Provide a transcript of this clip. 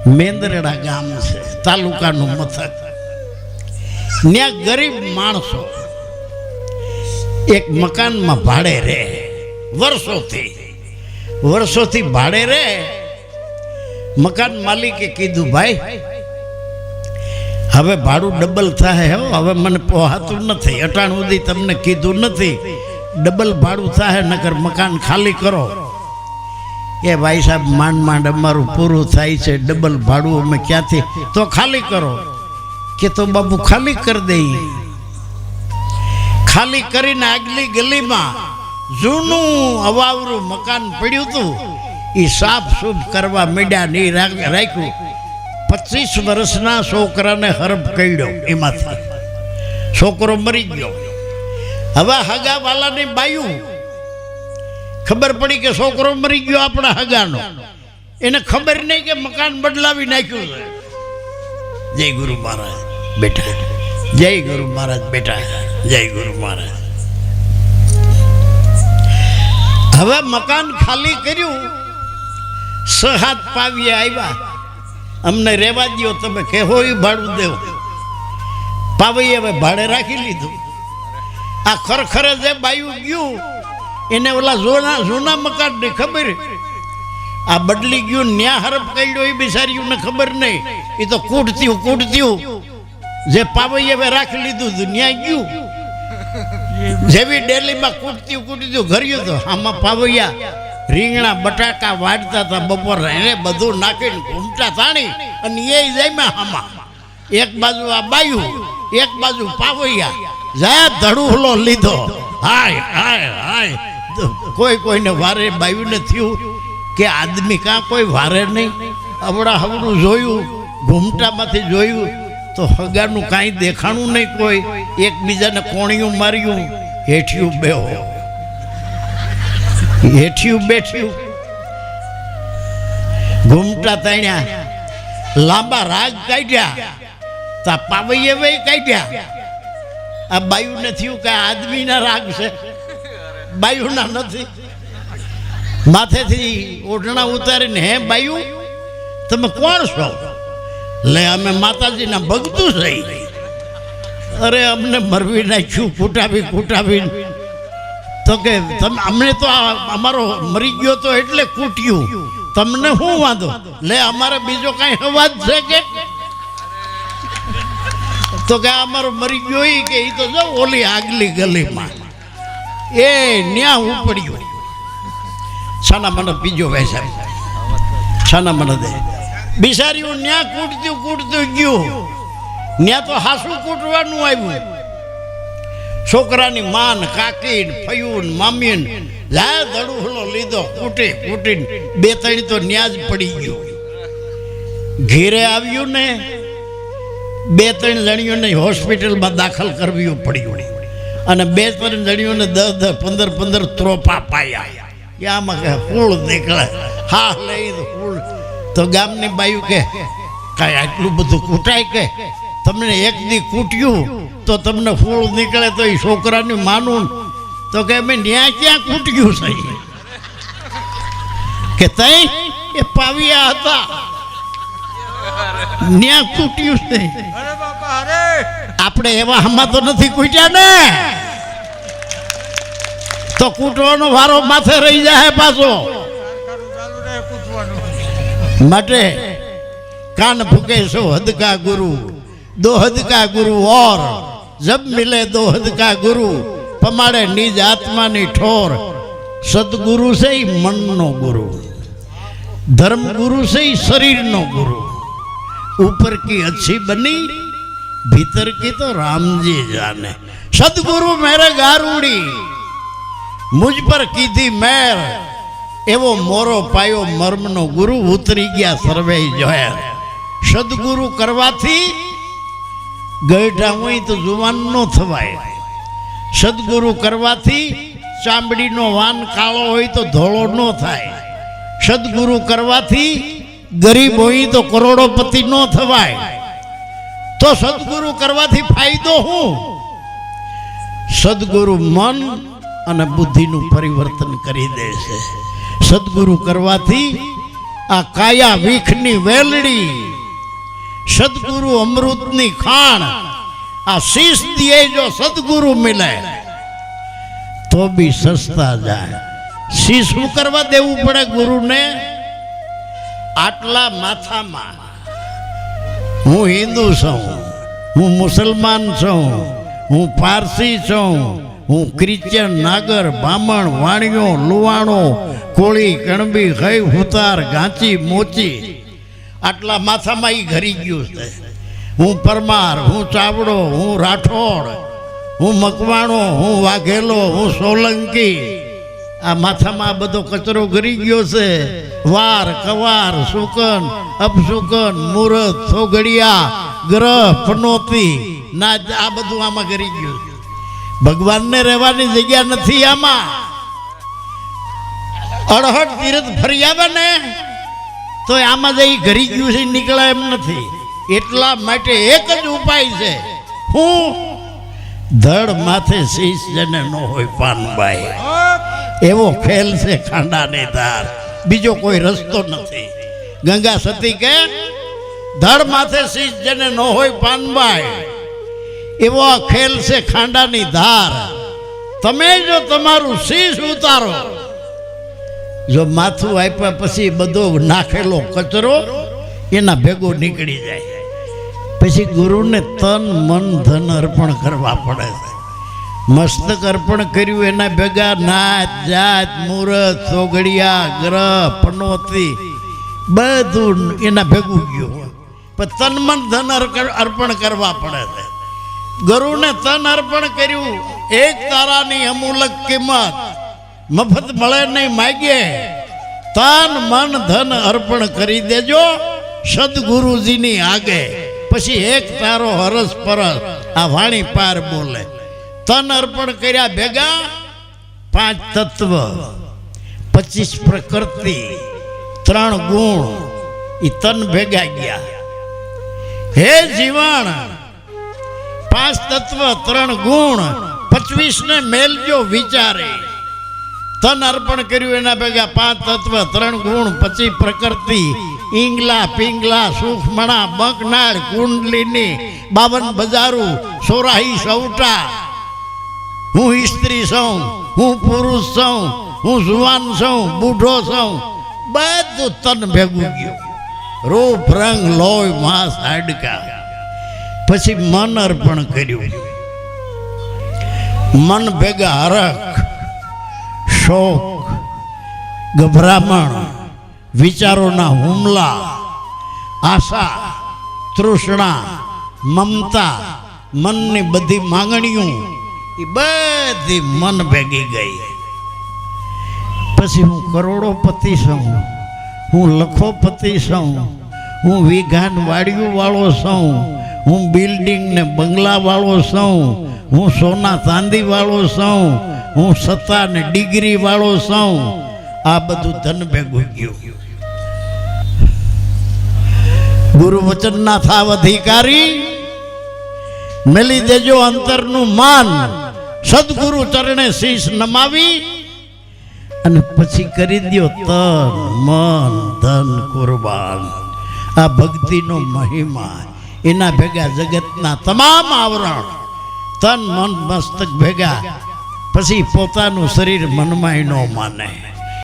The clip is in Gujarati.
મેંદરડા ગામ છે, તાલુકાનું મથક. ત્યાં ગરીબ માણસો એક મકાનમાં ભાડે રહે, વર્ષોથી ભાડે રહે. મકાન માલિકે કીધું, ભાઈ હવે ભાડું ડબલ થાય, હવે મને પોહાતું નથી, અટાણ સુધી તમને કીધું નથી, ડબલ ભાડું થાય, નકર મકાન ખાલી કરો. એ ભાઈ સાહેબ, માંડ અમારું પૂરું થાય છે, ડબલ ભાડું અમે ક્યાંથી, તો ખાલી કરો. કે તો બાબુ ખાલી કરી દઈએ. ખાલી કરીને આગલી ગલીમાં જૂનું અવાવરું મકાન પડ્યું હતું, એ સાફ સૂફ કરવા મીડ્યા. નહીં રાખ્યું. 25 વર્ષના છોકરાને હરફ કર્યો, એમાંથી છોકરો મરી ગયો. હવે હગાવાલાની બાયું ખબર પડી કે છોકરો મરી ગયો આપણા હગાનો, એને ખબર નહીં કે મકાન બદલાવી નાખ્યું છે. જય ગુરુ મહારાજ બેટા, જય ગુરુ મહારાજ બેટા, જય ગુરુ મહારાજ. હવે મકાન ખાલી કર્યું, 6-7 પાવીએ આવ્યા, અમને રહેવા દો, તમે કહેવો એ ભાડું દેવો. પાવીએ હવે ભાડે રાખી લીધું. આ ખરખરે જે બાયું ગયું એને ઓલા જૂના મકાન ની ખબર, આ બદલી ગયું, ન્યા હરફ કર્યો, એ બિચારીઓને ખબર નહીં. એ તો કૂટત્યું જે પાવૈયા હવે રાખી લીધું હતું, ન્યા ગયું. જેવી ડેલીમાં કૂટત્યું ઘર્યું તો આમાં પાવૈયા રીંગણા બટાકા વાળતા હતા બપોર, એને બધું નાખીને ઘૂમટા તાણી અને એ જાય આમાં. એક બાજુ આ બાયું, એક બાજુ પાવૈયા, જા ધડુહલો લીધો. હાય હાય હાય. કોઈને વારે બાયું ને થયું કે આદમી કાં કોઈ વારે નહીં. હવડું જોયું, ઘૂમટામાંથી જોયું તો હગાનું કાંઈ દેખાણું નહીં. કોઈ એકબીજાને કોણિયું માર્યું, હેઠિયું બેઠ્યું, ઘૂમટા તાણ્યા, લાંબા રાગ કાઢ્યા, તા પાવૈયે વે કાઢ્યા. આ બાયું ને થયું કે આદમીના રાગ છે, બાયુના નથી. માથેથી ઓઢણા ઉતારીને, હે બાયું તમે કોણ છો? લે અમે માતાજીના ભક્તું છે. અરે અમને મરવી નાખ્યું, કૂટાવી. તો કે તમે અમને તો અમારો મરી ગયો તો એટલે કૂટ્યું, તમને શું વાંધો? લે અમારે બીજો કઈ અવાજ છે કે? તો કે અમારો મરી ગયો એ કે એ તો જો ઓલી આગલી ગલીમાં એ ન્યા ઉપડ્યું. છાના મને બીજો વૈસા છાના મને દે. બિચારીઓ ન્યા કૂટતું ગયું. ન્યા તો હાસું કૂટવાનું આવ્યું. છોકરાની માન, કાકી, ફયું, મામીન જા દડુહલો લીધો, કૂટીને 2-3 તો ન્યા જ પડી ગયો. ઘેરે આવ્યું ને 2-3 જણીઓને હોસ્પિટલમાં દાખલ કરવી પડ્યું, અને 2-3 જણીઓને 10-15 ત્રોપા પાયા. આમાં કે ફૂલ નીકળે. હા લઈ ફૂલ. તો ગામની બાયું કે કાંઈ આટલું બધું કૂટાય કે? તમને એક દી કૂટ્યું તો તમને ફૂલ નીકળે તો એ છોકરાની માનું? તો કે અમે ન્યા ક્યાં કૂટ્યું છે કે તઈ એ પાવ્યા હતા, ન્યા કૂટ્યું છે. આપણે એવા હમા તો નથી કૂટ્યા ને, તો કૂટવાનો વારો માથે રહી જાય પાછો. માટે કાન ફૂકે સો હદ કા ગુરુ, 2 હદ કા ગુરુ ઓર, જબ મિલે 2 હદ કા ગુરુ, પમાડે નિજ આત્માની ઠોર. સદગુરુ છે મનનો ગુરુ, ધર્મ ગુરુ છે શરીરનો ગુરુ. ऊपर की अच्छी बनी, भीतर की तो राम जी जाने. सदगुरु मेरे गारूड़ी, मुझ पर की थी मेर, एवो मोरो पायो मर्मनो गुरु, उतरी गया सर्वे जोहर. सदगुरु करवाथी गैठा हुई तो जुवान नो थवाय. सदगुरु करवाथी चामड़ी नो वान कालो होई तो धोळो नो थाय. सदगुरु करवाथी गरीब होई तो करोड़ोपति नो थवाय. तो सदगुरु करवाथी फायदो हूँ? सदगुरु मन અને બુદ્ધિનું પરિવર્તન કરી દે છે. સદગુરુ કરવાથી આ કાયા વીખની વેલડી સદગુરુ અમૃતની ખાણ આ શીશ દિયે જો સદગુરુ મિલે તો બી સસ્તા જાય શીશ શું કરવા દેવું પડે ગુરુને આટલા માથામાં હું હિન્દુ છું હું મુસલમાન છું હું પારસી છું હું ક્રિશ્ચન નાગર બામણ વાણિયો લુવાણો કોળી કણબી ખઈ હુતાર ગાંચી મોચી આટલા માથામાં ઈ ઘરી ગયું છે હું પરમાર હું ચાવડો હું રાઠોડ હું મકવાણો હું વાઘેલો હું સોલંકી આ માથામાં બધો કચરો ઘરી ગયો છે વાર કવાર સુકન અપસુકન મુહૂર્ત સોગડિયા ગ્રહ પનોતી ના આ બધું આમાં ઘરી ગયું છે ભગવાનને રહેવાની જગ્યા નથી આમાં અડહટ તીરથ ફરી આવે ને તો આમાં જઈ ઘરી ગયું છે નીકળે એમ નથી એટલા માટે એક જ ઉપાય છે હું ધડ માથે શીશ જેને ન હોય પાનબાઈ એવો ખેલ છે ખાંડાની ધાર બીજો કોઈ રસ્તો નથી ગંગા સતી કે ધડ માથે શીશ જેને ન હોય પાનબાઈ એવો આ ખેલ છે ખાંડાની ધાર તમે જો તમારું શીશ ઉતારો જો માથું આપ્યા પછી બધો નાખેલો કચરો એના ભેગો નીકળી જાય પછી ગુરુને તન મન ધન અર્પણ કરવા પડે છે મસ્તક અર્પણ કર્યું એના ભેગા નાચ જાત મુહૂર્ત સોગડિયા ગ્રહ પનોતી બધું એના ભેગું ગયું પણ તન મન ધન અર્પણ કરવા પડે છે ગુરુને તન અર્પણ કર્યું એક તારાની અમૂલક કિંમત મફત મળે નહીં માગીએ તન મન ધન અર્પણ કરી દેજો સદગુરુજીની આગે પછી એક તારો હરસ પરસ આ વાણી પાર બોલે તન અર્પણ કર્યા ભેગા 5 તત્વ 25 પ્રકૃતિ 3 ગુણ એ તન ભેગા ગયા હે જીવન 5 તત્વ 3 ગુણ 25 ને મેલજો વિચારે તન અર્પણ કર્યું એના ભેગા 5 તત્વ 3 ગુણ 25 પ્રકૃતિ ઈંગલા પિંગલા સુખમણા બંકનાળ કુંડલીની 52 બજારું સોરાહી સૌટા હું સ્ત્રી છું હું પુરુષ છું હું જુવાન છું બુઢો છું બધું તન ભેગું ગયું રૂપ રંગ લોહી માંસ હાડકા પછી મન અર્પણ કર્યું મન ભેગા હરખ શોક ગભરામણ વિચારોના હુમલા આશા તૃષ્ણા મમતા મનની બધી માંગણીઓ એ બધી મન ભેગી ગઈ પછી હું કરોડોપતિ છું હું લખોપતિ છું હું વિઘાન વાડીઓ વાળો છું હું બિલ્ડિંગ ને બંગલા વાળો છું હું સોના ચાંદી વાળો છું હું સત્તા ને ડિગ્રી વાળો છું આ બધું ધન ભેગું ગયું ગુરુ વચન ના થાવ અધિકારી મેલી દેજો અંતરનું માન સદગુરુ ચરણે શીશ નમાવી અને પછી કરી દો તન મન ધન કુરબાન આ ભક્તિનો મહિમા એના ભેગા જગતના તમામ આવરણ તન મન મસ્તક ભેગા પછી પોતાનું શરીર મનમાં ન માને